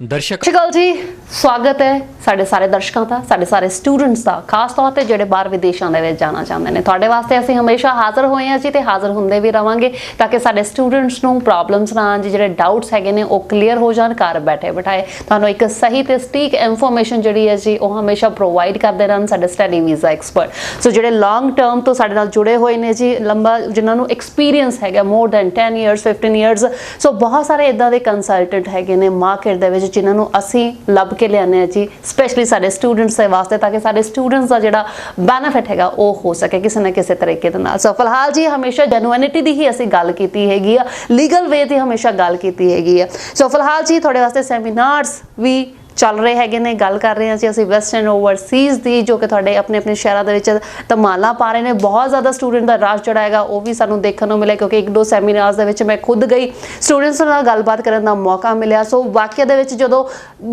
दर्शक जी स्वागत है साढ़े सारे दर्शकों का साढ़े सारे स्टूडेंट्स का खास तौर पर ਜਿਹੜੇ ਬਾਹਰ ਵਿਦੇਸ਼ਾਂ ਦੇ ਵਿੱਚ ਜਾਣਾ ਚਾਹੁੰਦੇ ਨੇ ਤੁਹਾਡੇ ਵਾਸਤੇ ਅਸੀਂ ਹਮੇਸ਼ਾ ਹਾਜ਼ਰ ਹੋਏ ਹਾਂ ਜੀ ਤੇ ਹਾਜ਼ਰ ਹੁੰਦੇ ਵੀ ਰਵਾਂਗੇ ਤਾਂ ਕਿ ਸਾਡੇ ਸਟੂਡੈਂਟਸ ਨੂੰ ਪ੍ਰੋਬਲਮਸ ਨਾ ਆਣ ਜਿਹੜੇ ਡਾਊਟਸ ਹੈਗੇ ਨੇ ਉਹ ਕਲੀਅਰ ਹੋ ਜਾਣ ਘਰ ਬੈਠੇ ਬਿਠਾਏ ਤੁਹਾਨੂੰ ਇੱਕ ਸਹੀ ਤੇ ਸਟੀਕ ਇਨਫੋਰਮੇਸ਼ਨ ਜਿਹੜੀ ਹੈ ਜੀ ਉਹ ਹਮੇਸ਼ਾ ਪ੍ਰੋਵਾਈਡ ਕਰਦੇ ਰਹਿਣ ਸਾਡੇ ਸਟੱਡੀ ਵੀਜ਼ਾ ਐਕਸਪਰਟ ਸੋ ਜਿਹੜੇ ਲੌਂਗ ਟਰਮ ਤੋਂ ਸਾਡੇ ਨਾਲ ਜੁੜੇ ਹੋਏ ਨੇ ਜੀ ਲੰਬਾ ਜਿਨ੍ਹਾਂ ਨੂੰ ਐਕਸਪੀਰੀਅੰਸ ਹੈਗਾ ਮੋਰ ਦੈਨ 10 ਇਅਰਸ 15 ਇਅਰਸ ਸੋ ਬਹੁਤ ਸਾਰੇ ਇਦਾਂ ਦੇ ਕੰਸਲਟੈਂਟ ਹੈਗੇ ਨੇ ਮਾਰਕੀਟ ਦੇ ਵਿੱਚ ਜਿਨ੍ਹਾਂ ਨੂੰ ਅਸੀਂ ਲੱਭ ਕੇ ਲਿਆਉਂਦੇ ਹਾਂ ਜੀ ਸਪੈਸ਼ਲੀ ਸਾਡੇ ਸਟੂਡੈਂਟਸ ਦੇ ਵਾਸਤੇ ਤਾਂ ਕਿ ਸਾਡੇ ਸਟੂਡੈਂਟਸ ਦਾ ਜਿਹੜਾ ਬੈਨੀਫਿਟ ਹੈਗਾ ਉਹ ਹੋ ਸਕੇ ਕਿਸੇ ਨਾ ਕਿਸੇ ਤਰੀਕੇ ਦੇ ਨਾਲ ਸੋ ਫਿਲਹਾਲ ਜੀ ਹਮੇਸ਼ਾ ਜੈਨੂਇਨਿਟੀ ਦੀ ਹੀ ਅਸੀਂ ਗੱਲ ਕੀਤੀ ਹੈਗੀ ਆ ਲੀਗਲ ਵੇ ਦੀ ਹਮੇਸ਼ਾ ਗੱਲ ਕੀਤੀ ਹੈਗੀ ਆ ਸੋ ਫਿਲਹਾਲ ਜੀ ਤੁਹਾਡੇ ਵਾਸਤੇ ਸੈਮੀਨਾਰਸ ਵੀ ਚੱਲ ਰਹੇ ਹੈਗੇ ਨੇ ਗੱਲ ਕਰ ਰਹੇ ਹਾਂ ਜੀ ਅਸੀਂ ਵੈਸਟਰਨ ਓਵਰਸੀਜ਼ ਦੀ ਜੋ ਕਿ ਤੁਹਾਡੇ ਆਪਣੇ ਆਪਣੇ ਸ਼ਹਿਰਾਂ ਦੇ ਵਿੱਚ ਧਮਾਲਾਂ ਪਾ ਰਹੇ ਨੇ ਬਹੁਤ ਜ਼ਿਆਦਾ ਸਟੂਡੈਂਟ ਦਾ ਰਸ਼ ਜਿਹੜਾ ਹੈਗਾ ਉਹ ਵੀ ਸਾਨੂੰ ਦੇਖਣ ਨੂੰ ਮਿਲਿਆ ਕਿਉਂਕਿ ਇੱਕ ਦੋ ਸੈਮੀਨਾਰਸ ਦੇ ਵਿੱਚ ਮੈਂ ਖੁਦ ਗਈ ਸਟੂਡੈਂਟਸ ਨਾਲ ਗੱਲਬਾਤ ਕਰਨ ਦਾ ਮੌਕਾ ਮਿਲਿਆ ਸੋ ਵਾਕਿਆ ਦੇ ਵਿੱਚ ਜਦੋਂ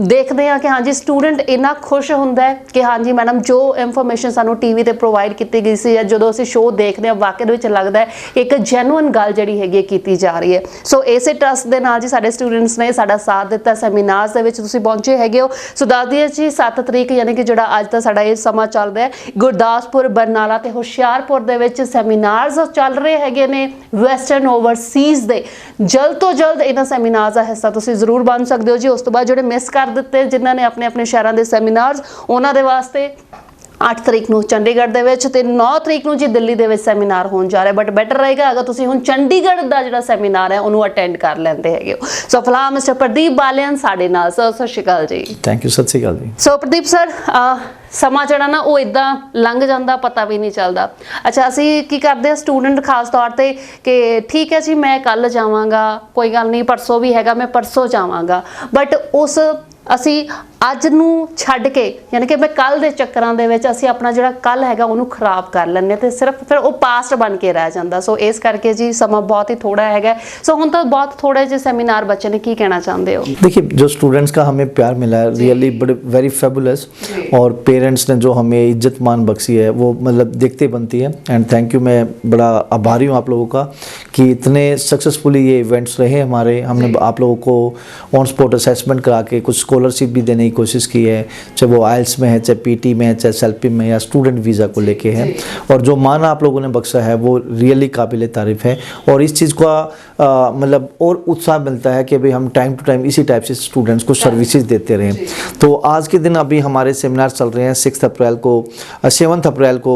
ਦੇਖਦੇ ਹਾਂ ਕਿ ਹਾਂਜੀ ਸਟੂਡੈਂਟ ਇੰਨਾ ਖੁਸ਼ ਹੁੰਦਾ ਹੈ ਕਿ ਹਾਂਜੀ ਮੈਡਮ ਜੋ ਇਨਫੋਰਮੇਸ਼ਨ ਸਾਨੂੰ ਟੀਵੀ ਤੇ ਪ੍ਰੋਵਾਈਡ ਕੀਤੀ ਗਈ ਸੀ ਜਾਂ ਜਦੋਂ ਅਸੀਂ ਸ਼ੋਅ ਦੇਖਦੇ ਹਾਂ ਵਾਕਿਆ ਦੇ ਵਿੱਚ ਲੱਗਦਾ ਹੈ ਕਿ ਇੱਕ ਜੈਨੂਇਨ ਗੱਲ ਜਿਹੜੀ ਹੈਗੀ ਕੀਤੀ ਜਾ ਰਹੀ ਹੈ ਸੋ ਇਸੇ ਟਰਸਟ ਦੇ ਨਾਲ ਜੀ ਸਾਡੇ ਸਟੂਡੈਂਟਸ ਨੇ ਸਾਡਾ ਸਾਥ ਦਿੱਤਾ ਸੈਮੀਨਾਰਸ ਦੇ ਵਿੱਚ ਤੁਸੀਂ ਪਹੁੰਚੇ ਹੈਗੇ ਹੋ ਸੋ ਦੱਸ ਦਈਏ ਜੀ 7 ਤਰੀਕ ਯਾਨੀ ਕਿ ਜਿਹੜਾ ਅੱਜ ਦਾ ਸਾਡਾ ਇਹ ਸਮਾਂ ਚੱਲ ਰਿਹਾ ਗੁਰਦਾਸਪੁਰ ਬਰਨਾਲਾ ਤੇ ਹੁਸ਼ਿਆਰਪੁਰ ਦੇ ਵਿੱਚ ਸੈਮੀਨਾਰਸ ਚੱਲ ਰਹੇ ਹੈਗੇ ਨੇ ਵੈਸਟਰਨ ਓਵਰਸੀਜ਼ ਦੇ ਜਲਦ ਤੋਂ ਜਲਦ ਇਹਨਾਂ ਸੈਮੀਨਾਰਸ ਦਾ ਹਿੱਸਾ ਤੁਸੀਂ ਜ਼ਰੂਰ ਬਣ ਸਕਦੇ ਹੋ ਜੀ ਉਸ ਤੋਂ ਬਾਅਦ ਜਿਹੜੇ ਮਿਸ ਕਰ ਦਿੱਤੇ ਜਿਨ੍ਹਾਂ ਨੇ ਆਪਣੇ ਆਪਣੇ ਸ਼ਹਿਰਾਂ ਦੇ ਸੈਮੀਨਾਰਸ ਉਹਨਾਂ ਦੇ ਵਾਸਤੇ 8 ਤਰੀਕ ਨੂੰ ਚੰਡੀਗੜ੍ਹ ਦੇ ਵਿੱਚ ਤੇ 9 ਤਰੀਕ ਨੂੰ ਜੀ ਦਿੱਲੀ ਦੇ ਵਿੱਚ ਸੈਮੀਨਾਰ ਹੋਣ ਜਾ ਰਿਹਾ ਬਟ ਬੈਟਰ ਰਹੇਗਾ ਅਗਰ ਤੁਸੀਂ ਹੁਣ ਚੰਡੀਗੜ੍ਹ ਦਾ ਜਿਹੜਾ ਸੈਮੀਨਾਰ ਹੈ ਉਹਨੂੰ ਅਟੈਂਡ ਕਰ ਲੈਂਦੇ ਹੈਗੇ ਹੋ ਸੋ ਫਿਲਹਾਲ ਮਿਸਟਰ ਪ੍ਰਦੀਪ ਬਾਲੀਅਨ ਸਾਡੇ ਨਾਲ ਸਤਿ ਸ਼੍ਰੀ ਅਕਾਲ ਜੀ ਥੈਂਕ ਯੂ ਸਤਿ ਸ਼੍ਰੀ ਅਕਾਲ ਜੀ ਸੋ ਪ੍ਰਦੀਪ ਸਰ ਸਮਾਂ ਜਿਹੜਾ ਨਾ ਉਹ ਇਦਾਂ ਲੰਘ ਜਾਂਦਾ ਪਤਾ ਵੀ ਨਹੀਂ ਚੱਲਦਾ ਅੱਛਾ ਅਸੀਂ ਕੀ ਕਰਦੇ ਆ ਸਟੂਡੈਂਟ ਖਾਸ ਤੌਰ ਤੇ ਕਿ ਠੀਕ ਹੈ ਜੀ ਮੈਂ ਕੱਲ ਜਾਵਾਂਗਾ ਕੋਈ ਗੱਲ ਨਹੀਂ ਪਰਸੋਂ ਵੀ ਹੈਗਾ ਮੈਂ ਪਰਸੋਂ ਜਾਵਾਂਗਾ ਬਟ ਉਸ ਅਸੀਂ ਅੱਜ ਨੂੰ ਛੱਡ ਕੇ ਯਾਨੀ ਕਿ ਮੈਂ ਕੱਲ ਦੇ ਚੱਕਰਾਂ ਦੇ ਵਿੱਚ ਅਸੀਂ ਆਪਣਾ ਜਿਹੜਾ ਕੱਲ ਹੈਗਾ ਉਹਨੂੰ ਖਰਾਬ ਕਰ ਲੈਂਦੇ ਤੇ ਸਿਰਫ ਫਿਰ ਉਹ ਪਾਸਟ ਬਣ ਕੇ ਰਹਿ ਜਾਂਦਾ ਸੋ ਇਸ ਕਰਕੇ ਜੀ ਸਮਾਂ ਬਹੁਤ ही थोड़ा है सो हम तो बहुत थोड़े जो सेमिनार बच्चे ने की कहना चाहते हो देखिए जो स्टूडेंट्स का हमें प्यार मिला है रियली बड़े वेरी फेबुलस और पेरेंट्स ने जो हमें इज्जत मान बख्शी है वो मतलब देखते बनती है एंड थैंक यू मैं बड़ा आभारी हूँ आप लोगों का कि इतने सक्सेसफुली ये इवेंट्स रहे हमारे हमने आप लोगों को ऑन स्पॉट असेसमेंट करा के कुछ स्कॉलरशिप भी देने की कोशिश की है चाहे वो आइल्स में है चाहे पीटी में है चाहे सेल्फी में या स्टूडेंट वीज़ा को लेके है और जो मान आप लोगों ने बख्शा है वो रियली काबिल तारीफ़ है और इस चीज़ का मतलब और उत्साह मिलता है कि भाई हम टाइम टू टाइम इसी टाइप से स्टूडेंट्स को सर्विसेज देते रहें तो आज के दिन अभी हमारे सेमिनार चल रहे हैं 7 अप्रैल को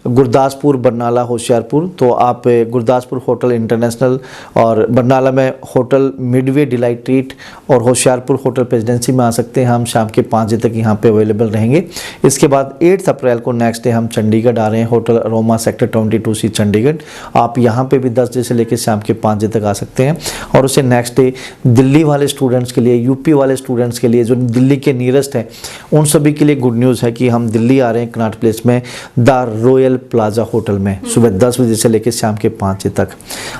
गुरदासपुर बरनाला होशियारपुर तो आप गुरदासपुर होटल इंटरनेशनल और बरनाला में होटल मिडवे डिलाइट ट्रीट और होशियारपुर होटल प्रेसिडेंसी में आ सकते हैं हम शाम के 5 बजे तक यहाँ पे अवेलेबल रहेंगे इसके बाद 8 अप्रैल को नेक्स्ट डे हम चंडीगढ़ आ रहे हैं hotel aroma sector 22C Chandigarh आप यहाँ पे भी 10 बजे से लेकर शाम के 5 बजे तक आ सकते हैं और उससे नेक्स्ट डे दिल्ली वाले स्टूडेंट्स के लिए यूपी वाले स्टूडेंट्स के लिए जो दिल्ली के नियरेस्ट हैं उन सभी के लिए गुड न्यूज़ है कि हम दिल्ली आ रहे हैं कनॉट प्लेस में द रॉयल प्लाजा होटल में सुबह 10 बजे से लेकर शाम के 5 बजे तक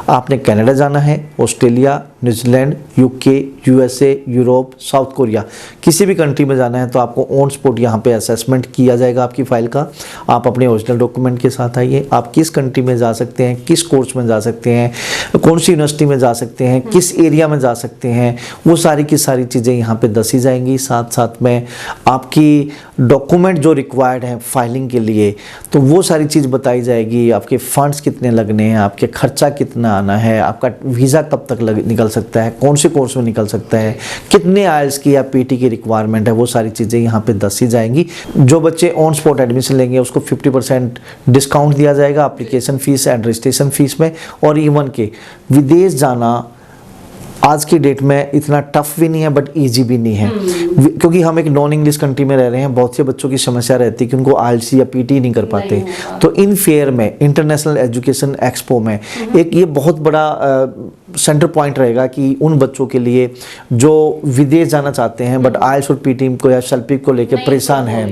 आपने कनाडा जाना है Australia New Zealand UK USA Europe south Korea किसी भी कंट्री में जाना है तो आपको ऑन स्पॉट यहाँ पे असेसमेंट किया जाएगा आपकी फ़ाइल का आप अपने ओरिजिनल डॉक्यूमेंट के साथ आइए आप किस कंट्री में जा सकते हैं किस कोर्स में जा सकते हैं कौन सी यूनिवर्सिटी में जा सकते हैं किस एरिया में जा सकते हैं वो सारी की सारी चीज़ें यहाँ पे दसी जाएंगी साथ साथ में आपकी डॉक्यूमेंट जो रिक्वायर्ड हैं फाइलिंग के लिए तो वो सारी चीज़ बताई जाएगी आपके फंड्स कितने लगने हैं आपके खर्चा कितना आना है आपका वीज़ा कब तक निकल सकता है कौन से कोर्स में निकल सकता है कितने आइल्स की या पीटी की रिक्वायरमेंट है वो सारी चीज़ें यहाँ पे दसी जाएंगी जो बच्चे ऑन स्पॉट एडमिशन लेंगे उसको 50% डिस्काउंट दिया जाएगा application fees and registration fees में और इवन के विदेश जाना आज की डेट में इतना टफ भी नहीं है बट इजी भी नहीं है क्योंकि हम एक नॉन इंग्लिश कंट्री में रह रहे हैं बहुत से बच्चों की समस्या रहती है कि उनको आइल्स या पीटी नहीं कर पाते तो इन फेयर में इंटरनेशनल एजुकेशन एक्सपो में एक ये बहुत बड़ा सेंटर पॉइंट रहेगा कि उन बच्चों के लिए जो विदेश जाना चाहते हैं बट आइल्स और पीटी को या शेल्पी को लेकर परेशान हैं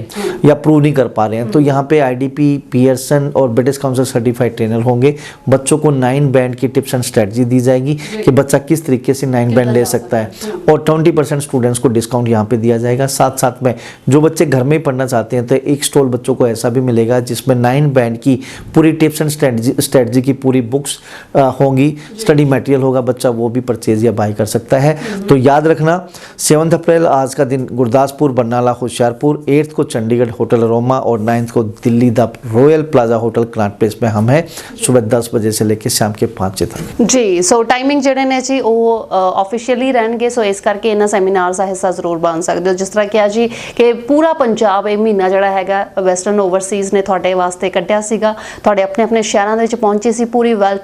या प्रूव नहीं कर पा रहे हैं तो यहाँ पे आईडीपी पियर्सन और ब्रिटिश काउंसिल सर्टिफाइड ट्रेनर होंगे बच्चों को 9 बैंड की टिप्स एंड स्ट्रेटजी दी जाएगी कि बच्चा किस तरीके से 9 बैंड ले सकता है और 20% स्टूडेंट्स को डिस्काउंट यहाँ पे दिया जाएगा साथ साथ में जो बच्चे घर में ही पढ़ना चाहते हैं तो एक स्टॉल बच्चों को ऐसा भी मिलेगा जिसमें 9 बैंड की पूरी टिप्स एंड स्ट्रेटजी की पूरी बुक्स होंगी स्टडी मटेरियल होगा बच्चा वो भी परचेज या बाई कर सकता है। तो याद रखना 7 अप्रैल आज का दिन गुरदासपुर, बरनाला, होशियारपुर, 8 को चंडीगढ़ होटल अरोमा और 9 को Delhi the royal plaza hotel Connaught place में हम हैं, सुबह 10 बजे से लेकर शाम के 5 बजे तक ਜੀ। ਸੋ ਟਾਈਮਿੰਗ ਜਿਹੜੇ ਨੇ ਜੀ ਉਹ ਆਫੀਸ਼ੀਅਲੀ ਰਹਿਣਗੇ, ਸੋ ਇਸ ਕਰਕੇ ਇਹਨਾਂ ਸੈਮੀਨਾਰਸ ਦਾ ਹਿੱਸਾ ਜ਼ਰੂਰ ਬਣ ਸਕਦੇ ਹੋ। ਜਿਸ ਤਰ੍ਹਾਂ ਕਿਹਾ ਜੀ ਕਿ ਪੂਰਾ ਪੰਜਾਬ ਇਹ ਮਹੀਨਾ ਜਿਹੜਾ ਹੈਗਾ ਵੈਸਟਰਨ ਓਵਰਸੀਜ਼ ਨੇ ਤੁਹਾਡੇ ਵਾਸਤੇ ਕੱਢਿਆ ਸੀਗਾ, ਤੁਹਾਡੇ ਆਪਣੇ ਆਪਣੇ ਸ਼ਹਿਰਾਂ ਦੇ ਵਿੱਚ ਪਹੁੰਚੇ ਸੀ, ਪੂਰੀ ਵੈਲ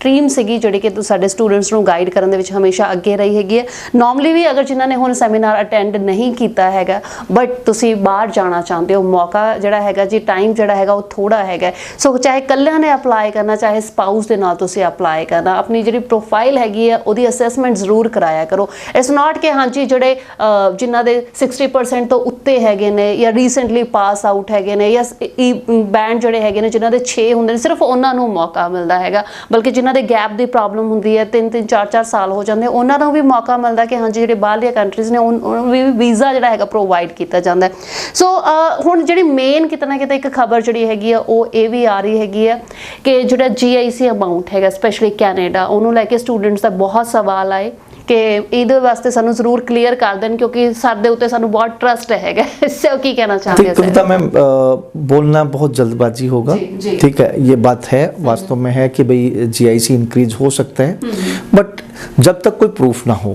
ਟੀਮ ਸੀਗੀ ਜਿਹੜੀ ਕਿ ਸਾਡੇ ਸਟੂਡੈਂਟਸ ਨੂੰ ਗਾਈਡ ਕਰਨ ਦੇ ਵਿੱਚ ਹਮੇਸ਼ਾ ਅੱਗੇ ਰਹੀ ਹੈਗੀ ਹੈ। ਨਾਰਮਲੀ ਵੀ ਅਗਰ ਜਿਨ੍ਹਾਂ ਨੇ ਹੁਣ ਸੈਮੀਨਾਰ ਅਟੈਂਡ ਨਹੀਂ ਕੀਤਾ ਹੈਗਾ ਬਟ ਤੁਸੀਂ ਬਾਹਰ ਜਾਣਾ ਚਾਹੁੰਦੇ ਹੋ, ਮੌਕਾ ਜਿਹੜਾ ਹੈਗਾ ਜੀ, ਟਾਈਮ ਜਿਹੜਾ ਹੈਗਾ ਉਹ ਥੋੜਾ ਹੈਗਾ, ਸੋ ਚਾਹੇ ਇਕੱਲਿਆਂ ਨੇ ਅਪਲਾਈ ਕਰਨਾ ਚਾਹੇ ਸਪਾਊਸ ਦੇ ਨਾਲ ਤੁਸੀਂ ਅਪਲਾਈ ਕਰਨਾ, ਆਪਣੀ ਜਿਹੜੀ ਪ੍ਰੋਫਾਈਲ ਹੈਗੀ ਹੈ ਉਹਦੀ ਅਸੈਸਮੈਂਟ ਜ਼ਰੂਰ ਕਰਾਇਆ ਕਰੋ। ਇਟਸ ਨਾਟ ਕਿ ਹਾਂਜੀ ਜਿਹੜੇ ਜਿਨ੍ਹਾਂ ਦੇ 60% ਤੋਂ ਉੱਤੇ ਹੈਗੇ ਨੇ ਜਾਂ ਰੀਸੈਂਟਲੀ ਪਾਸ ਆਊਟ ਹੈਗੇ ਨੇ ਜਾਂ ਬੈਂਡ ਜਿਹੜੇ ਹੈਗੇ ਨੇ ਜਿਨ੍ਹਾਂ ਦੇ 6 ਹੁੰਦੇ ਨੇ ਸਿਰਫ ਉਹਨਾਂ ਨੂੰ ਮੌਕਾ ਮਿਲਦਾ ਹੈਗਾ, ਬਲਕਿ ਜਿਨ੍ਹਾਂ ਦੇ ਗੈਪ ਦੀ ਪ੍ਰੋਬਲਮ ਹੁੰਦੀ ਹੈ 3-3 4-4 ਸਾਲ ਹੋ ਜਾਂਦੇ ਉਹਨਾਂ ਨੂੰ ਵੀ ਮੌਕਾ ਮਿਲਦਾ ਕਿ ਹਾਂਜੀ ਜਿਹੜੇ ਬਾਹਰਲੀਆਂ ਕੰਟਰੀਜ਼ ਨੇ ਉਹਨਾਂ ਨੂੰ ਵੀ ਵੀਜ਼ਾ ਜਿਹੜਾ ਹੈਗਾ ਪ੍ਰੋਵਾਈਡ ਕੀਤਾ ਜਾਂਦਾ। ਸੋ ਹੁਣ ਜਿਹੜੀ ਮੇਨ ਕਿਤੇ ਨਾ ਕਿਤੇ ਇੱਕ ਖਬਰ ਜਿਹੜੀ ਹੈਗੀ ਆ ਉਹ ਇਹ ਵੀ ਆ ਰਹੀ ਹੈਗੀ ਆ ਕਿ ਜਿਹੜਾ GIC ਅਮਾਊਂਟ ਹੈਗਾ ਸਪੈਸ਼ਲੀ ਕੈਨੇਡਾ, ਉਹਨੂੰ ਲੈ ਕੇ ਸਟੂਡੈਂਟਸ ਦਾ ਬਹੁਤ ਸਵਾਲ ਆਏ ਕਿ ਇਹਦੇ ਵਾਸਤੇ ਸਾਨੂੰ ਜ਼ਰੂਰ ਕਲੀਅਰ ਕਰ ਦੇਣ ਕਿਉਂਕਿ ਸਾਡੇ ਉੱਤੇ ਸਾਨੂੰ ਬਹੁਤ ਟਰਸਟ ਹੈਗਾ। इससे ਕੀ कहना चाहते हैं कविता मैम? बोलना बहुत जल्दबाजी होगा, ठीक है, ये बात है, वास्तव में है कि भाई GIC इंक्रीज हो सकता है, बट जब तक कोई प्रूफ ना हो,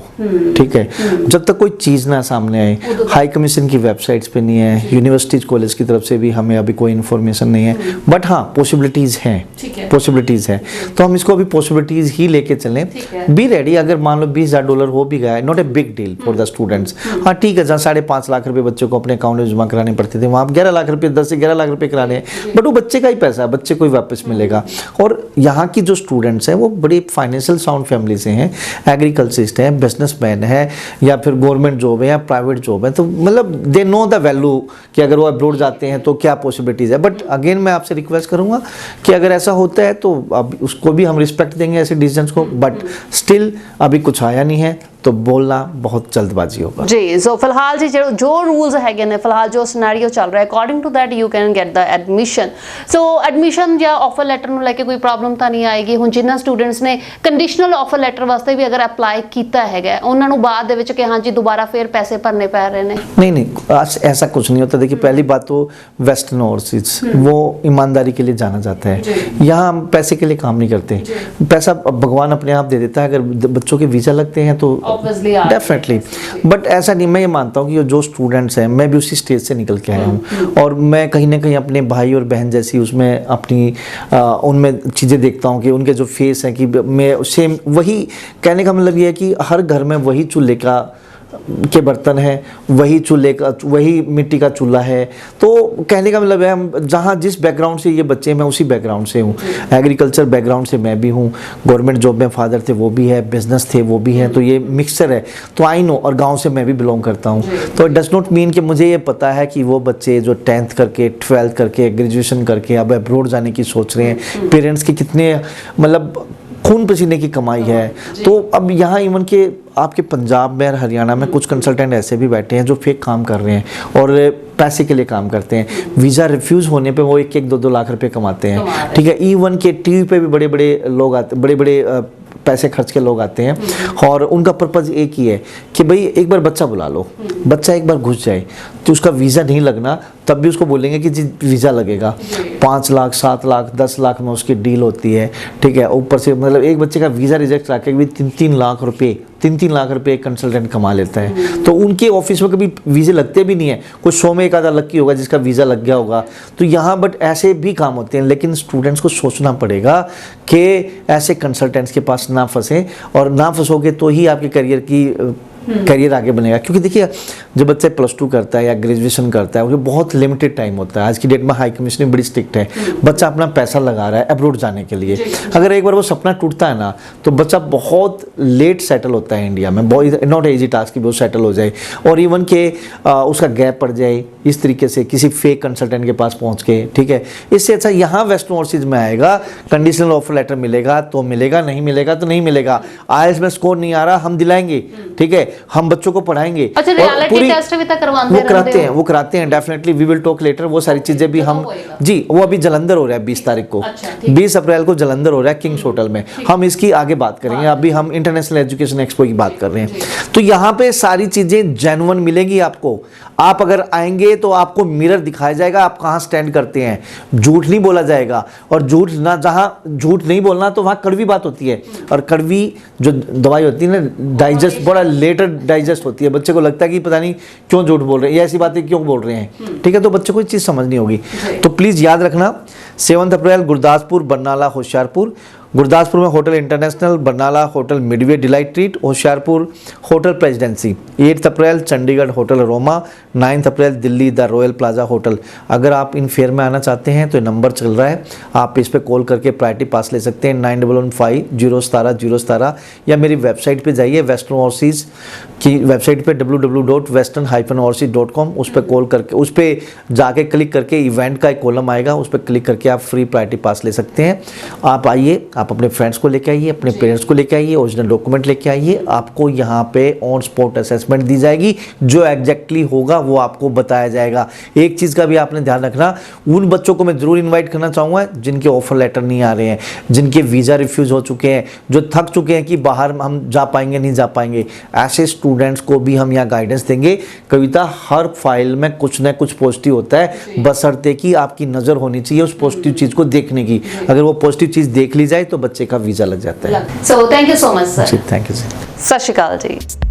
ठीक है, जब तक कोई चीज़ ना सामने आए, हाई कमीशन की वेबसाइट्स पे नहीं है, यूनिवर्सिटीज कॉलेज की तरफ से भी हमें अभी कोई इन्फॉर्मेशन नहीं है, बट हाँ पॉसिबिलिटीज़ हैं, पॉसिबिलिटीज़ हैं, तो हम इसको अभी पॉसिबिलिटीज़ ही लेके चलें। बी रेडी, अगर मान लो $20,000 हो भी गया, not a big deal for the students. हाँ ठीक है, जहाँ 5.5 लाख रुपए बच्चों को अपने अकाउंट में जमा कराने पड़ते थे, वहाँ 11 लाख रुपए, 10 से 11 लाख रुपए कराने हैं, बट वो बच्चे का ही पैसा है, बच्चे को ही वापस मिलेगा। और यहाँ की जो स्टूडेंट्स हैं वो बड़ी फाइनेंशियल साउंड फैमिली से हैं, एग्रीकल्चरिस्ट हैं, बिजनेसमैन है या फिर गवर्नमेंट जॉब है या प्राइवेट जॉब है, तो मतलब दे नो द वैल्यू कि अगर वो अब्रॉड जाते हैं तो क्या पॉसिबिलिटीज़ है। बट अगेन मैं आपसे रिक्वेस्ट करूँगा कि अगर ऐसा होता है तो अब उसको भी हम रिस्पेक्ट देंगे ऐसे डिसीजंस को, बट स्टिल अभी कुछ आया नहीं है तो बोलना बहुत जल्दबाजी होगा जी। सो फिलहाल जी जो रूल्स हैगे ने, फिलहाल जो सिनेरियो चल रहा है according to that you can get the admission. So admission या ऑफर लेटर ਨੂੰ ਲੈ ਕੇ ਕੋਈ ਪ੍ਰੋਬਲਮ ਤਾਂ ਨਹੀਂ ਆਏਗੀ। ਹੁਣ ਜਿਨ੍ਹਾਂ ਸਟੂਡੈਂਟਸ ਨੇ ਕੰਡੀਸ਼ਨਲ ਆਫਰ ਲੈਟਰ ਵਾਸਤੇ ਵੀ ਅਗਰ ਅਪਲਾਈ ਕੀਤਾ ਹੈਗਾ ਉਹਨਾਂ ਨੂੰ ਬਾਅਦ ਦੇ ਵਿੱਚ ਕਿ ਹਾਂਜੀ ਦੁਬਾਰਾ ਫੇਰ ਪੈਸੇ ਭਰਨੇ ਪੈ ਰਹੇ ਨੇ? नहीं, ऐसा कुछ नहीं होता। देखिए पहली बात तो वेस्टर्न ओवरसीज वो ईमानदारी के लिए जाना जाता है, यहाँ हम पैसे के लिए काम नहीं करते, पैसा भगवान अपने आप दे देता है। अगर बच्चों के वीज़ा लगते हैं तो डेफिनेटली, बट ऐसा नहीं, मैं ये मानता हूँ कि जो स्टूडेंट्स हैं, मैं भी उसी स्टेज से निकल के आया हूँ और मैं कहीं ना कहीं अपने भाई और बहन जैसी उसमें अपनी उनमें चीज़ें देखता हूँ कि उनके जो फेस हैं कि मैं सेम वही, कहने का मतलब ये है कि हर घर में वही चूल्हे का के बर्तन है, वही चूल्हे का, वही मिट्टी का चूल्हा है। तो कहने का मतलब है हम जहाँ जिस बैकग्राउंड से ये बच्चे मैं उसी बैकग्राउंड से हूँ, एग्रीकल्चर बैकग्राउंड से मैं भी हूँ, गवर्नमेंट जॉब में फादर थे वो भी है, बिजनेस थे वो भी है, तो ये मिक्सचर है। तो आई नो, और गांव से मैं भी बिलोंग करता हूँ, तो इट डज नॉट मीन कि मुझे ये पता है कि वो बच्चे जो 10th करके 12th करके ग्रेजुएशन करके अब अब्रॉड जाने की सोच रहे हैं, पेरेंट्स के कितने मतलब खून पसीने की कमाई है। तो अब यहाँ इवन के आपके पंजाब में और हरियाणा में कुछ कंसल्टेंट ऐसे भी बैठे हैं जो फेक काम कर रहे हैं और पैसे के लिए काम करते हैं। वीज़ा रिफ्यूज़ होने पे वो 1-2 लाख रुपए कमाते हैं, ठीक है। इवन के टीवी पे भी बड़े बड़े लोग आते, बड़े बड़े पैसे खर्च के लोग आते हैं और उनका पर्पज़ एक ही है कि भाई एक बार बच्चा बुला लो, बच्चा एक बार घुस जाए तो उसका वीज़ा नहीं लगना, तब भी उसको बोलेंगे कि जी वीज़ा लगेगा। 5 लाख 7 लाख 10 लाख में उसकी डील होती है, ठीक है। ऊपर से मतलब एक बच्चे का वीज़ा रिजेक्ट रखे भी 3-3 लाख रुपए 3-3 लाख रुपए एक कंसल्टेंट कमा लेता है। तो उनके ऑफिस में कभी वीज़े लगते भी नहीं है, कुछ 100 में एक आधा लकी होगा जिसका वीज़ा लग गया होगा। तो यहाँ बट ऐसे भी काम होते हैं, लेकिन स्टूडेंट्स को सोचना पड़ेगा कि ऐसे कंसल्टेंट्स के पास ना फंसे, और ना फंसोगे तो ही आपके करियर आगे बनेगा। क्योंकि देखिए जब बच्चा +2 करता है या ग्रेजुएशन करता है उसमें बहुत लिमिटेड टाइम होता है। आज की डेट में हाई कमीशन बड़ी स्ट्रिक्ट है, बच्चा अपना पैसा लगा रहा है अब्रॉड जाने के लिए। अगर एक बार वो सपना टूटता है ना तो बच्चा बहुत लेट सेटल होता है इंडिया में, बहुत नॉट ईजी टास्क कि वो सेटल हो जाए, और इवन के उसका गैप पड़ जाए इस तरीके से किसी फेक कंसल्टेंट के पास पहुँच के, ठीक है। इससे अच्छा यहाँ वेस्टर्न ओवरसीज में आएगा, कंडीशनल ऑफर लेटर मिलेगा तो मिलेगा, नहीं मिलेगा तो नहीं मिलेगा। IELTS में स्कोर नहीं आ रहा हम दिलाएंगे, ठीक है। हम बच्चों को पढ़ाएंगे। अच्छा, और रियलिटी पूरी- टेस्ट भी तक करवाते वो रहते कराते हो? हैं, वो कराते हैं definitely, we will talk later, वो सारी चीजें भी हम, होएगा? जी वो अभी जलंधर हो रहा है 20 तारीख को, अच्छा, ठीक। 20 अप्रैल को जलंधर हो रहा है किंग्स होटल में। हम इसकी आगे बात करेंगे, अभी हम इंटरनेशनल एजुकेशन एक्सपो की बात कर रहे हैं। तो यहाँ पे सारी चीजें जेन्युइन मिलेंगी आपको। आप अगर आएंगे तो आपको मिरर दिखाया जाएगा, आप कहाँ स्टैंड करते हैं, झूठ नहीं बोला जाएगा। और झूठ ना, जहाँ झूठ नहीं बोलना तो वहाँ कड़वी बात होती है, और कड़वी जो दवाई होती है ना, डाइजेस्ट बड़ा लेटर डाइजेस्ट होती है। बच्चे को लगता है कि पता नहीं क्यों झूठ बोल रहे हैं, ये ऐसी बातें क्यों बोल रहे हैं, ठीक है। तो बच्चे को ये चीज़ समझनी होगी। तो प्लीज़ याद रखना, 7 अप्रैल गुरदासपुर, बरनाला, होशियारपुर। गुरदासपुर में hotel international, Barnala hotel Midway delight treat, Hoshiarpur hotel presidency. 8 April Chandigarh hotel Roma, 9 April Delhi the royal plaza hotel. अगर आप इन फेयर में आना चाहते हैं तो नंबर चल रहा है, आप इस पे कॉल करके प्रायोरिटी पास ले सकते हैं 9115-017-017, या मेरी वेबसाइट पे जाइए, वेस्टर्न ओवरसीज़ की वेबसाइट पे www.western-overseas.com, उस पर कॉल करके, उस पर जाके क्लिक करके इवेंट का एक कॉलम आएगा, उस पर क्लिक करके आप फ्री प्रायोरिटी पास ले सकते हैं। आप आइए, आप अपने फ्रेंड्स को लेके आइए, अपने पेरेंट्स को लेके आइए, ओरिजिनल डॉक्यूमेंट लेके आइए। आपको यहाँ पे ऑन स्पॉट असेसमेंट दी जाएगी, जो एग्जैक्टली होगा वो आपको बताया जाएगा। एक चीज़ का भी आपने ध्यान रखना, उन बच्चों को मैं जरूर इन्वाइट करना चाहूँगा जिनके ऑफर लेटर नहीं आ रहे हैं, जिनके वीज़ा रिफ्यूज़ हो चुके हैं, जो थक चुके हैं कि बाहर हम जा पाएंगे नहीं जा पाएंगे। ऐसे स्टूडेंट्स को भी हम यहाँ गाइडेंस देंगे। कविता, हर फाइल में कुछ ना कुछ पॉजिटिव होता है, बशर्ते कि आपकी नज़र होनी चाहिए उस पॉजिटिव चीज़ को देखने की। अगर वो पॉजिटिव चीज़ देख ली जाए तो बच्चे का वीज़ा लग जाता है। So thank you so much sir. जी, थैंक यू सर। सत श्री अकाल जी।